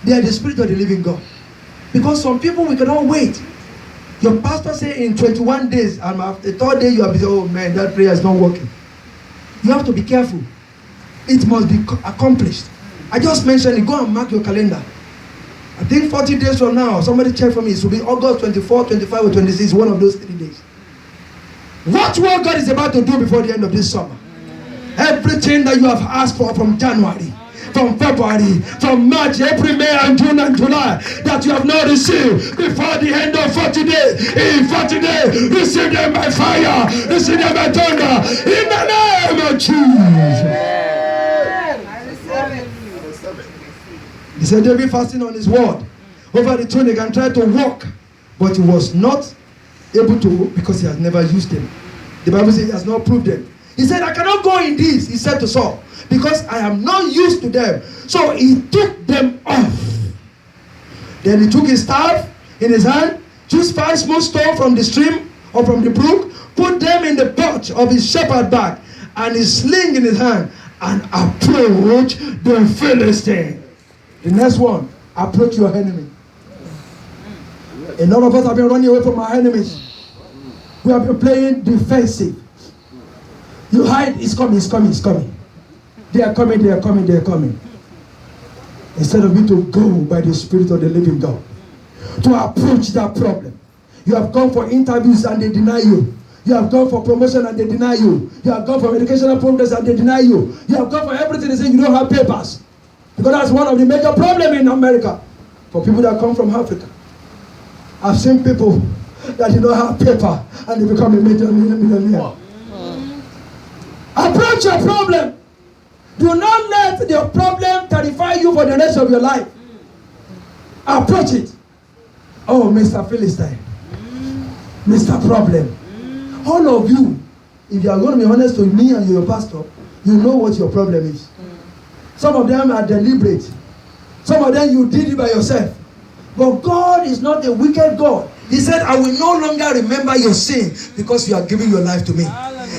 They are the spirit of the living God. Because some people, we cannot wait. Your pastor say in 21 days, and after the third day you have to say, oh man, that prayer is not working. You have to be careful. It must be accomplished. I just mentioned it. Go and mark your calendar. I think 40 days from now, somebody check for me. It will be August 24, 25, or 26, one of those 3 days. Watch what God is about to do before the end of this summer. Everything that you have asked for from January, from February, from March, April, May, and June, and July, that you have not received before the end of 40 days. In 40 days, receive them by fire, receive them by thunder, in the name of Jesus. He said David fasting on his word over the tunic and tried to walk, but he was not able to because he has never used them. The Bible says he has not proved them. He said, I cannot go in this, he said to Saul, because I am not used to them. So he took them off. Then he took his staff in his hand, chose 5 small stones from the stream or from the brook, put them in the pouch of his shepherd bag, and his sling in his hand, and approached the Philistine. The next one, approach your enemy. A lot of us have been running away from our enemies. We have been playing defensive. You hide, it's coming, it's coming, it's coming. They are coming, they are coming, they are coming. Instead of you to go by the Spirit of the living God, to approach that problem. You have gone for interviews and they deny you. You have gone for promotion and they deny you. You have gone for educational progress and they deny you. You have gone for everything, they say you don't have papers. Because that's one of the major problems in America for people that come from Africa. I've seen people that do not have paper and they become a millionaire. Approach your problem. Do not let your problem terrify you for the rest of your life. Approach it. Oh, Mr. Philistine. Mr. Problem. All of you, if you are going to be honest with me and your pastor, you know what your problem is. Some of them are deliberate. Some of them you did it by yourself. But God is not a wicked God. He said, I will no longer remember your sin because you are giving your life to me.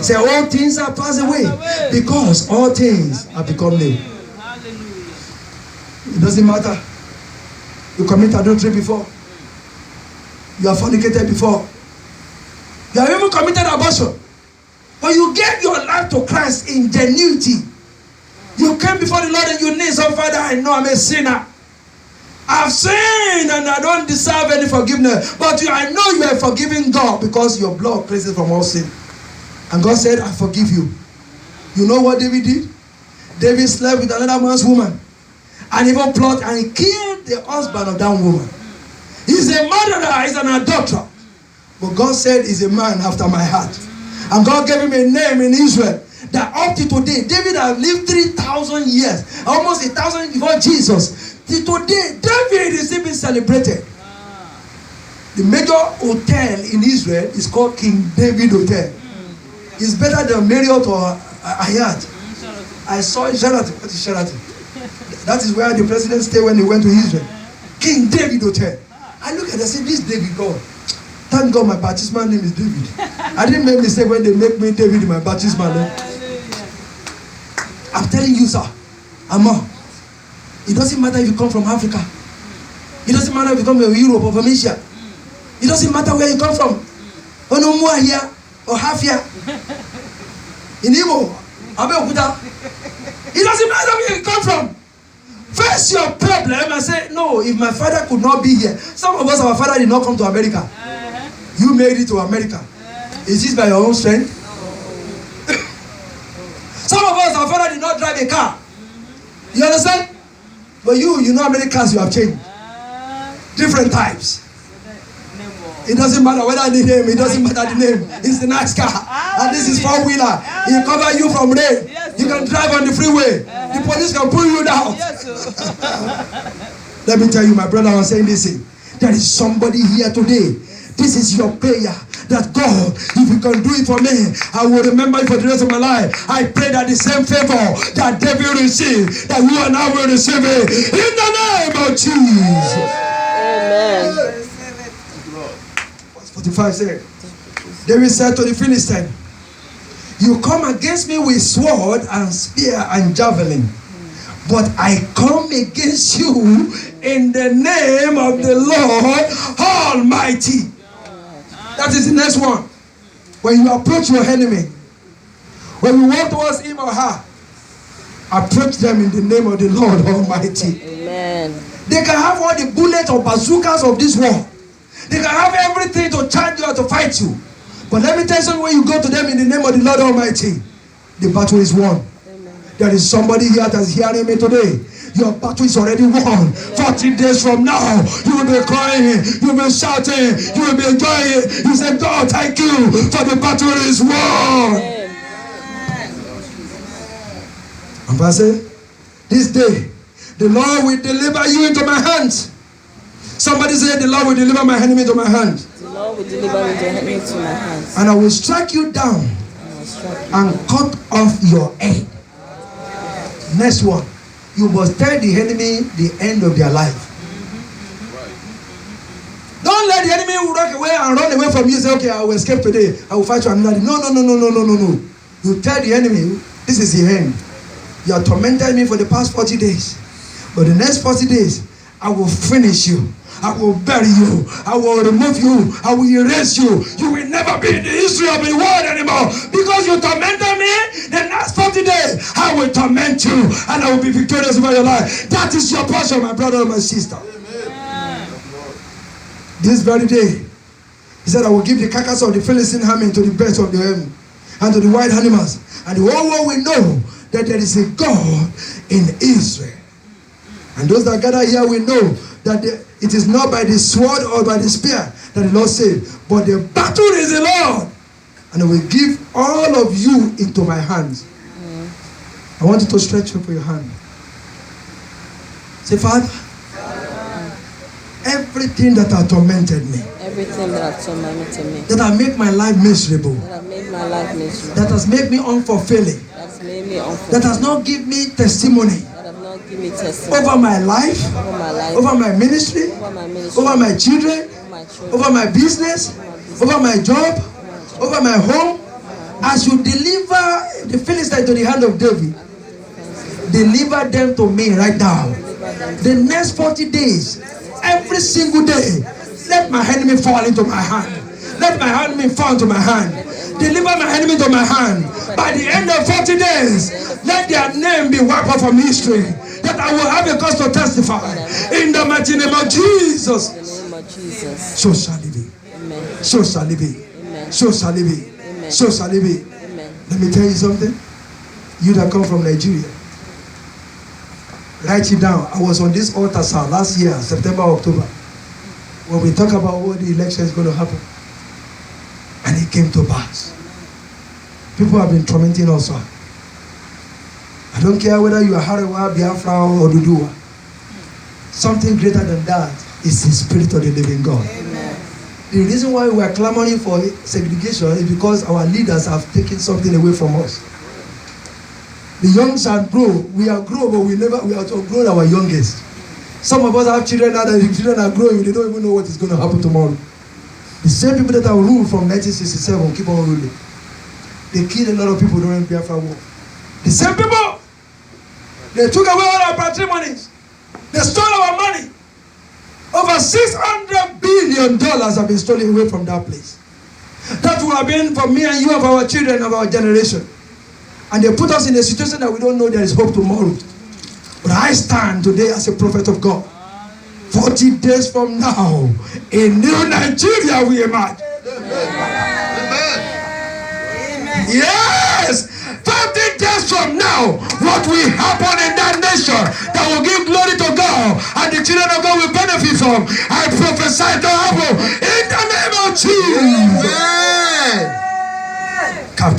Say, all things are passed away because all things have become new. It doesn't matter. You commit adultery before. You have fornicated before. You have even committed abortion. But you gave your life to Christ in genuity. You came before the Lord and you need some Father, I know I'm a sinner. I've sinned and I don't deserve any forgiveness. But I know you are forgiving God because your blood cleanses from all sin. And God said, I forgive you. You know what David did? David slept with another man's woman. And even plotted and he killed the husband of that woman. He's a murderer, he's an adulterer. But God said he's a man after my heart. And God gave him a name in Israel that up to today, David has lived 3,000 years, almost 1,000 before Jesus. Till today, David is even celebrated. The major hotel in Israel is called King David Hotel. It's better than Marriott or Hyatt. I saw it, Sheraton. What is Sheraton? That is where the president stayed when he went to Israel. King David Hotel. I look at it and say, this David God. Thank God my baptismal name is David. I didn't make mistake when they make me David in my baptismal name. I'm telling you, sir. Amma, it doesn't matter if you come from Africa. It doesn't matter if you come from Europe or from Asia. It doesn't matter where you come from. Or no more here or half here. In Igbo, Abeokuta. It doesn't matter where you come from. Face your problem and say, no, if my father could not be here. Some of us, our father did not come to America. You made it to America. Is this by your own strength? Some of us, our father did not drive a car. You understand? But you know how many cars you have changed. Different types. It doesn't matter whether the name, it doesn't matter the name. It's the nice car. And this is 4-wheeler. It cover you from rain. You can drive on the freeway. The police can pull you down. Let me tell you, my brother, I'm saying this thing. There is somebody here today. This is your prayer. That God, if you can do it for me, I will remember it for the rest of my life. I pray that the same favor that David received, that you and I will receive it. In the name of Jesus. Amen. Verse 45 said, David said to the Philistine, you come against me with sword and spear and javelin, But I come against you in the name of the Lord Almighty. That is the next one. When you approach your enemy, when you walk towards him or her, approach them in the name of the Lord Almighty. Amen. They can have all the bullets or bazookas of this war. They can have everything to charge you or to fight you. But let me tell you something, when you go to them in the name of the Lord Almighty, the battle is won. Amen. There is somebody here that is hearing me today. Your battle is already won. 14 days from now, you will be crying, you will be shouting, you will be enjoying. You say, God, thank you for the battle is won. And Pastor, this day, the Lord will deliver you into my hands. Somebody say, the Lord will deliver my enemy into my hands. The Lord will deliver me into my hands. And I will strike you down and cut off your head. Next one. You must tell the enemy the end of their life. Don't let the enemy walk away and run away from you. Say, okay, I will escape today. I will fight you another day. No. You tell the enemy, this is the end. You have tormented me for the past 40 days. But the next 40 days, I will finish you. I will bury you. I will remove you. I will erase you. You will never be in the history of the world anymore. Because you tormented me, the next 40 days, I will torment you. And I will be victorious over your life. That is your portion, my brother and my sister. Amen. This very day, he said, I will give the carcass of the Philistine army to the birds of the heaven and to the wild animals. And the whole world will know that there is a God in Israel. And those that gather here will know that it is not by the sword or by the spear that the Lord saved, but the battle is the Lord. And I will give all of you into my hands. I want you to stretch up your hand. Say, Father, everything that has tormented me, everything that has tormented me, that has made my life miserable, that has made my life miserable, that has made me unfulfilling, that has made me unfulfilled, that has not given me testimony, give me testimony over my life, over my ministry, over my children, over my business, over my job, over my home. As you deliver the Philistines to the hand of David, deliver them to me right now. The next 40 days, every single day, let my enemy fall into my hand. Let my enemy fall into my hand. Deliver my enemy to my hand. By the end of 40 days, let their name be wiped off from history. That I will have a cause to testify. In the mighty name of Jesus. In the name of Jesus. So shall it be. Amen. So shall it be. Amen. So shall it be. Amen. So shall it be. Amen. Let me tell you something. You that come from Nigeria, write it down. I was on this altar last year, September, October, when we talk about what the election is going to happen. And it came to pass. People have been tormenting us. I don't care whether you are Harawa, Biafra, or Dudua. Something greater than that is the Spirit of the living God. Amen. The reason why we are clamoring for segregation is because our leaders have taken something away from us. The young shall grow. We are grown, but we have outgrown our youngest. Some of us have children now that the children are growing, they don't even know what is going to happen tomorrow. The same people that have ruled from 1967 keep on ruling. They killed a lot of people during the Biafra war. The same people, they took away all our patrimonies. They stole our money. Over $600 billion have been stolen away from that place. That would have been for me and you, of our children, of our generation. And they put us in a situation that we don't know there is hope tomorrow. But I stand today as a prophet of God. 40 days from now, a new Nigeria will emerge. Amen. Yes! 50 days from now, what will happen in that nation that will give glory to God and the children of God will benefit from, I prophesy to happen in the name of Jesus. Let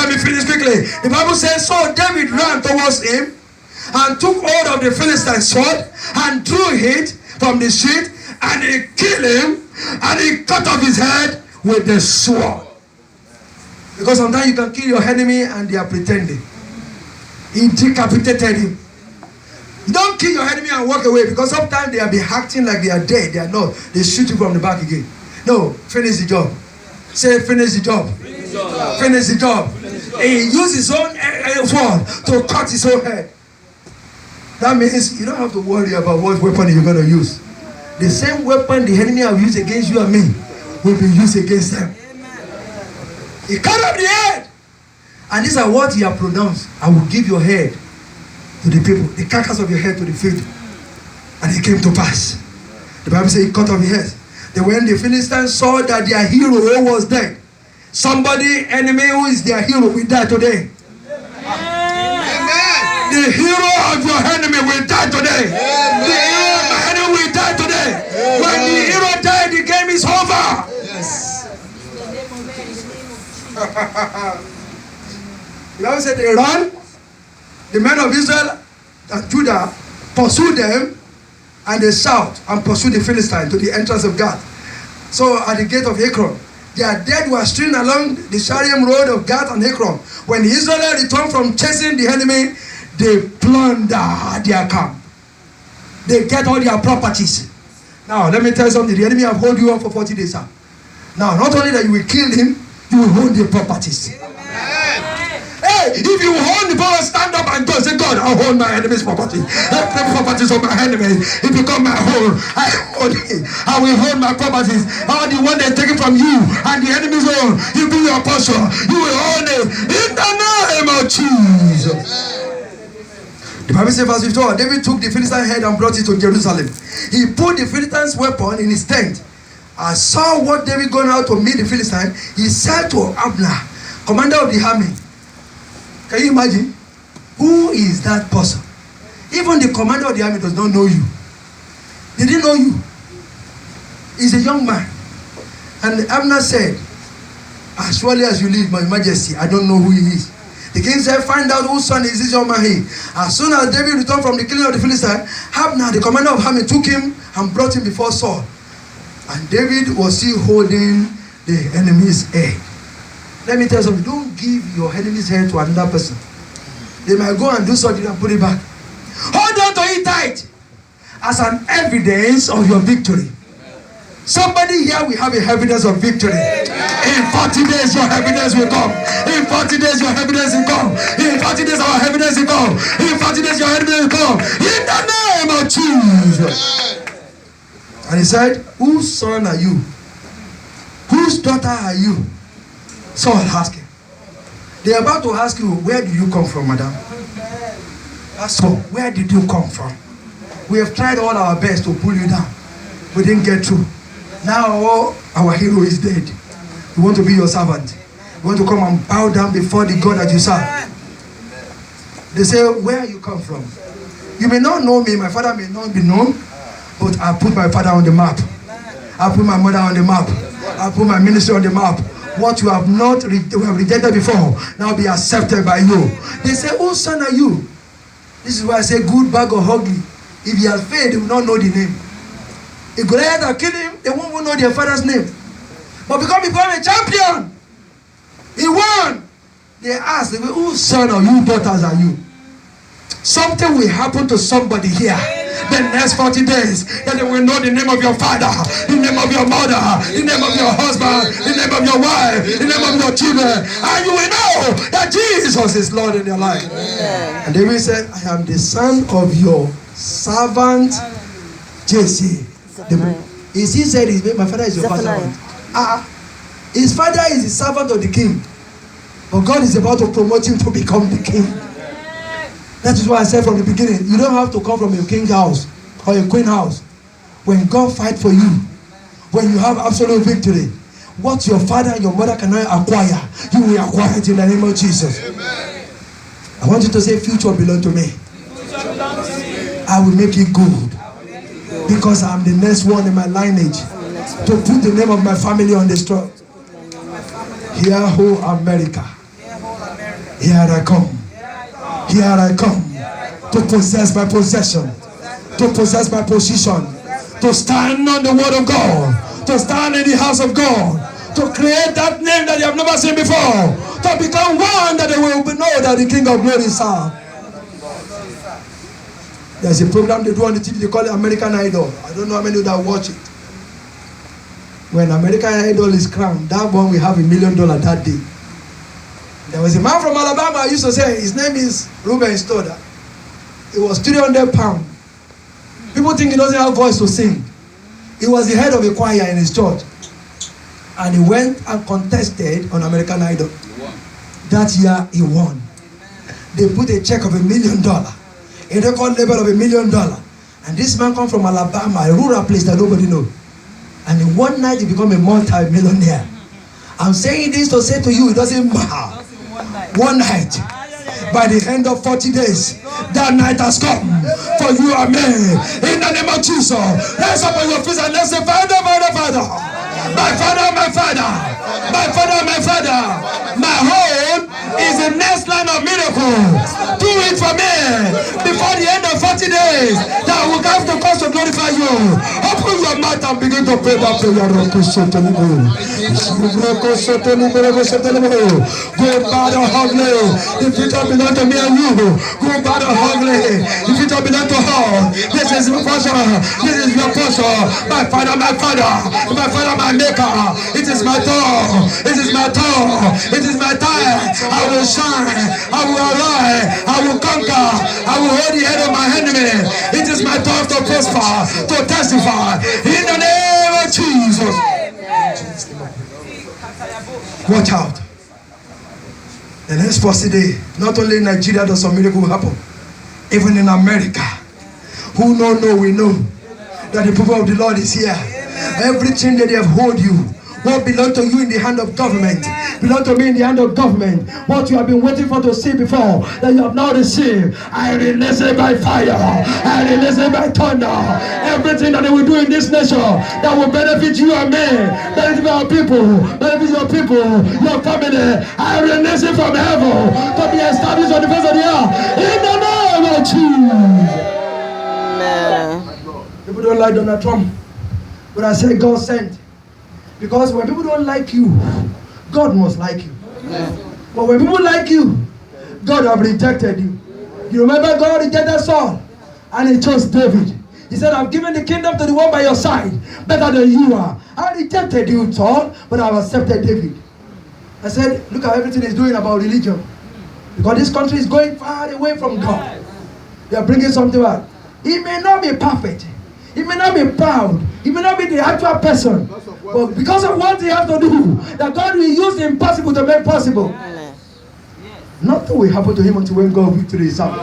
me finish quickly. The Bible says, so David ran towards him and took hold of the Philistine sword and drew it from the sheath, and he killed him and he cut off his head with the sword. Because sometimes you can kill your enemy and they are pretending. He decapitated him. You don't kill your enemy and walk away, because sometimes they will be acting like they are dead. They are not. They shoot you from the back again. No, finish the job. Say, finish the job. Finish the job. He used his own sword to cut his own head. That means you don't have to worry about what weapon you're going to use. The same weapon the enemy have used against you and me will be used against them. He cut off the head. And these are what he has pronounced. I will give your head to the people, the carcass of your head to the field. And it came to pass. The Bible says he cut off his head. Then when the Philistines saw that their hero was dead, somebody, enemy who is their hero, will die today. Amen. The hero of your enemy will die today. Amen. The hero of my enemy will die today. Amen. When the hero died, the game is over. Yes. The Bible said they ran. The men of Israel and Judah pursued them, and they shout and pursue the Philistines to the entrance of Gath. So at the gate of Ekron, their dead were strewn along the Sharim road of Gath and Ekron. When the Israelites returned from chasing the enemy, they plunder their camp. They get all their properties. Now let me tell you something. The enemy have hold you up for 40 days. Sir. Now not only that you will kill him, you will hold the properties. If you hold the power, stand up and go. Say, God, I hold my enemy's property. The properties of my enemies. It become my whole. I hold it. I will hold my properties. All the one they take it from you and the enemy's own. You be your portion. You will hold it. In the name of Jesus. The Bible says, verse 54, David took the Philistine head and brought it to Jerusalem. He put the Philistine's weapon in his tent. I saw what David going out to meet the Philistine. He said to Abner, commander of the army, can you imagine? Who is that person? Even the commander of the army does not know you. They didn't know you. He's a young man. And Abner said, as surely as you live, my majesty, I don't know who he is. The king said, find out whose son is this young man here. As soon as David returned from the killing of the Philistine, Abner, the commander of the army, took him and brought him before Saul. And David was still holding the enemy's head. Let me tell you something. Don't give your enemy's head to another person. They might go and do something and put it back. Hold on to it tight as an evidence of your victory. Somebody here will have a evidence of victory. In 40 days your evidence will come. In 40 days your evidence will come. In 40 days our evidence will come. In 40 days your evidence will come. In the name of Jesus. And he said, whose son are you? Whose daughter are you? Saul asked him. They are about to ask you, where do you come from, madam? So, where did you come from? We have tried all our best to pull you down. We didn't get through. Now our hero is dead. We want to be your servant. We want to come and bow down before the God that you serve. They say, where you come from? You may not know me, my father may not be known, but I put my father on the map. I put my mother on the map. I put my ministry on the map. What you have not rejected before now be accepted by you. They say, whose son are you? This is why I say good, bad, or ugly. If he has failed, they will not know the name. If Goliath had killed him, they won't know their father's name. But because he became a champion, he won. They asked, whose son or you daughters are you? Something will happen to somebody here the next 40 days, that they will know the name of your father, the name of your mother, the name of your husband, the name of your wife, the name of your children, and you will know that Jesus is Lord in your life. Amen. And David said, I am the son of your servant Jesse. He said, my father is your servant. His father is the servant of the king, but God is about to promote him to become the king. That is why I said from the beginning, you don't have to come from a king's house or a queen house. When God fights for you, when you have absolute victory, what your father and your mother cannot acquire, you will acquire it in the name of Jesus. Amen. I want you to say, future belongs to me. I will make it good. Because I'm the next one in my lineage to put the name of my family on the throne. Hear, ho, America. Here I come. Here I come to possess my possession, to possess my position, to stand on the word of God, to stand in the house of God, to create that name that you have never seen before, to become one that they will know that the King of Glory is served. There's a program they do on the TV, they call it American Idol. I don't know how many that watch it. When American Idol is crowned, that one will have $1 million that day. There was a man from Alabama, I used to say, his name is Ruben Stoddard. It was 300 pounds. People think he doesn't have voice to sing. He was the head of a choir in his church. And he went and contested on American Idol. That year, he won. They put a check of $1 million. A record label of $1 million. And this man come from Alabama, a rural place that nobody knows. And in one night, he become a multi-millionaire. I'm saying this to say to you, it doesn't matter. One night. By the end of 40 days, that night has come for you and me. In the name of Jesus. Let's up on your feet and let's say, Father, Father, Father. My Father, my Father. My Father, my Father. My home is the next line of miracle. Do it for me before the end of 40 days. That will have the cause to glorify you. Open your mouth and begin to pray that prayer. Go bad or ugly. The future belongs to me and you. Go bad or ugly. The future belongs to her. This is your portion. This is your portion. My Father, my Father. My Father, my Maker. It is my turn. It is my turn. It is my time. I will shine. I will arise. I will conquer. I will hold the head of my enemy. It is my turn to prosper, to testify. In the name of Jesus. Watch out. The next 40 day, not only in Nigeria does some miracle happen, even in America. Who know, we know that the people of the Lord is here. Everything that they have hold you, what belongs to you in the hand of government, belongs to me in the hand of government. What you have been waiting for to see before, that you have now received, I release it by fire. I release it by thunder. Everything that they will do in this nation that will benefit you and me, benefit our people, benefit your people, your family, I release it from heaven to be established on the face of the earth. In the name of Jesus. People don't like Donald Trump, but I say God sent. Because when people don't like you, God must like you. But when people like you, God have rejected you. You remember God rejected Saul and he chose David. He said, I've given the kingdom to the one by your side, better than you are. I rejected you, Saul, but I've accepted David. I said, look at everything he's doing about religion. Because this country is going far away from God. They are bringing something back. He may not be perfect. He may not be proud. He may not be the actual person. But because of what he has to do, that God will use the impossible to make possible. Nothing will happen to him until when God victory is out.